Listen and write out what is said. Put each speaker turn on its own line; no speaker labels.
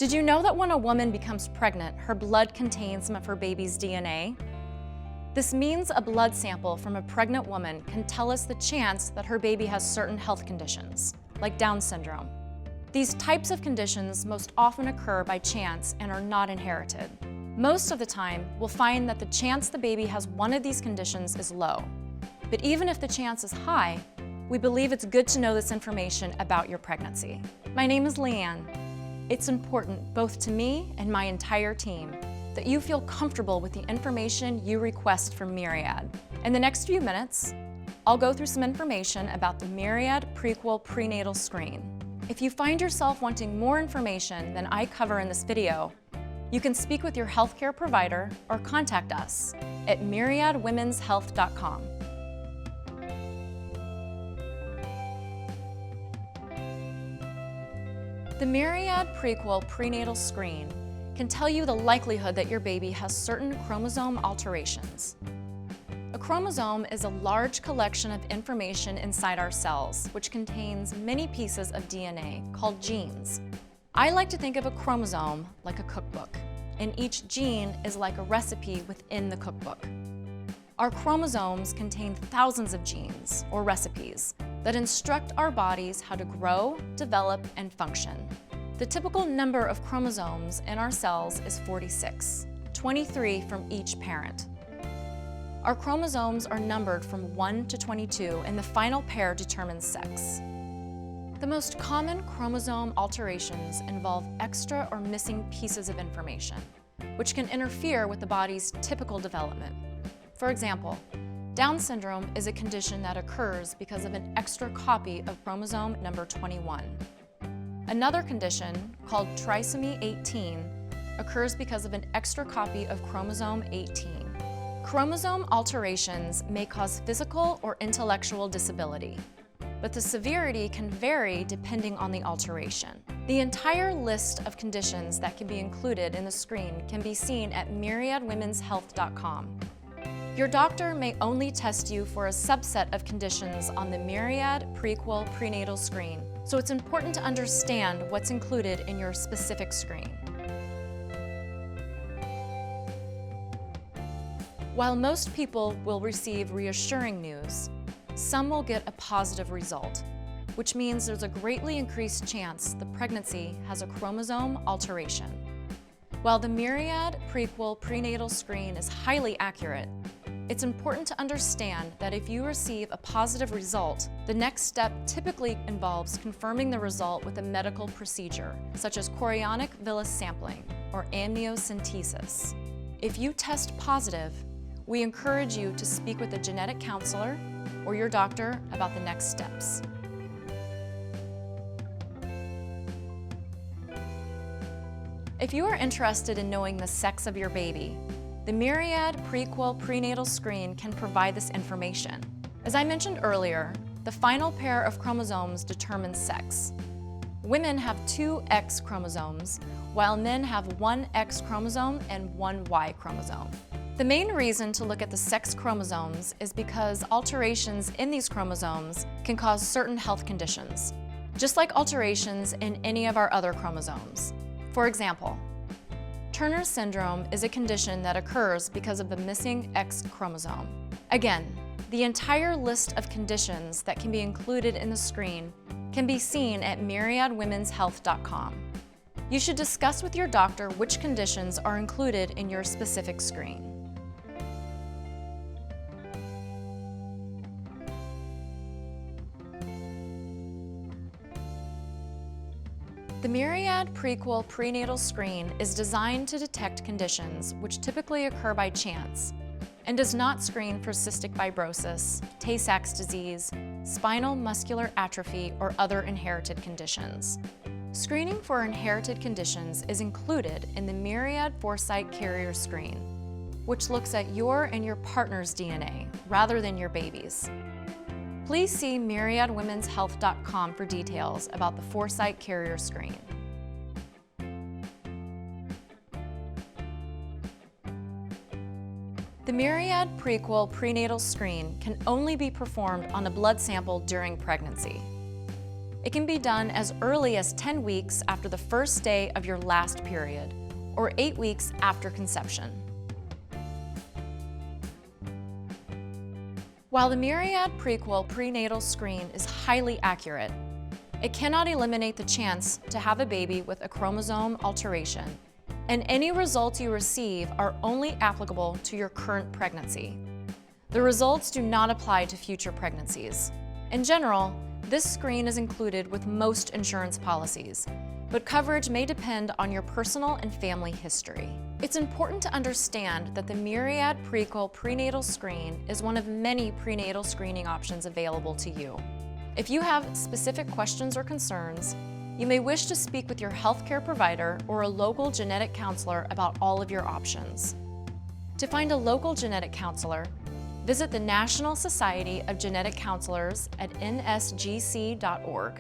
Did you know that when a woman becomes pregnant, her blood contains some of her baby's DNA? This means a blood sample from a pregnant woman can tell us the chance that her baby has certain health conditions, like Down syndrome. These types of conditions most often occur by chance and are not inherited. Most of the time, we'll find that the chance the baby has one of these conditions is low. But even if the chance is high, we believe it's good to know this information about your pregnancy. My name is Leanne. It's important, both to me and my entire team, that you feel comfortable with the information you request from Myriad. In the next few minutes, I'll go through some information about the Myriad Prequel Prenatal Screen. If you find yourself wanting more information than I cover in this video, you can speak with your healthcare provider or contact us at myriadwomenshealth.com. The Myriad Prequel Prenatal Screen can tell you the likelihood that your baby has certain chromosome alterations. A chromosome is a large collection of information inside our cells, which contains many pieces of DNA called genes. I like to think of a chromosome like a cookbook, and each gene is like a recipe within the cookbook. Our chromosomes contain thousands of genes, or recipes, that instruct our bodies how to grow, develop, and function. The typical number of chromosomes in our cells is 46, 23 from each parent. Our chromosomes are numbered from 1 to 22, and the final pair determines sex. The most common chromosome alterations involve extra or missing pieces of information, which can interfere with the body's typical development. For example, Down syndrome is a condition that occurs because of an extra copy of chromosome number 21. Another condition, called trisomy 18, occurs because of an extra copy of chromosome 18. Chromosome alterations may cause physical or intellectual disability, but the severity can vary depending on the alteration. The entire list of conditions that can be included in the screen can be seen at myriadwomenshealth.com. Your doctor may only test you for a subset of conditions on the Myriad Prequel Prenatal Screen, so it's important to understand what's included in your specific screen. While most people will receive reassuring news, some will get a positive result, which means there's a greatly increased chance the pregnancy has a chromosome alteration. While the Myriad Prequel Prenatal Screen is highly accurate, it's important to understand that if you receive a positive result, the next step typically involves confirming the result with a medical procedure, such as chorionic villus sampling or amniocentesis. If you test positive, we encourage you to speak with a genetic counselor or your doctor about the next steps. If you are interested in knowing the sex of your baby, the Myriad Prequel Prenatal Screen can provide this information. As I mentioned earlier, the final pair of chromosomes determines sex. Women have 2 X chromosomes, while men have 1 X chromosome and 1 Y chromosome. The main reason to look at the sex chromosomes is because alterations in these chromosomes can cause certain health conditions, just like alterations in any of our other chromosomes. For example, Turner syndrome is a condition that occurs because of the missing X chromosome. Again, the entire list of conditions that can be included in the screen can be seen at myriadwomenshealth.com. You should discuss with your doctor which conditions are included in your specific screen. The Myriad Prequel Prenatal Screen is designed to detect conditions which typically occur by chance and does not screen for cystic fibrosis, Tay-Sachs disease, spinal muscular atrophy, or other inherited conditions. Screening for inherited conditions is included in the Myriad Foresight Carrier Screen, which looks at your and your partner's DNA rather than your baby's. Please see myriadwomenshealth.com for details about the Foresight Carrier Screen. The Myriad Prequel Prenatal Screen can only be performed on a blood sample during pregnancy. It can be done as early as 10 weeks after the first day of your last period, or 8 weeks after conception. While the Myriad Prequel Prenatal Screen is highly accurate, it cannot eliminate the chance to have a baby with a chromosome alteration, and any results you receive are only applicable to your current pregnancy. The results do not apply to future pregnancies. In general, this screen is included with most insurance policies, but coverage may depend on your personal and family history. It's important to understand that the Myriad Prequel Prenatal Screen is one of many prenatal screening options available to you. If you have specific questions or concerns, you may wish to speak with your healthcare provider or a local genetic counselor about all of your options. To find a local genetic counselor, visit the National Society of Genetic Counselors at nsgc.org.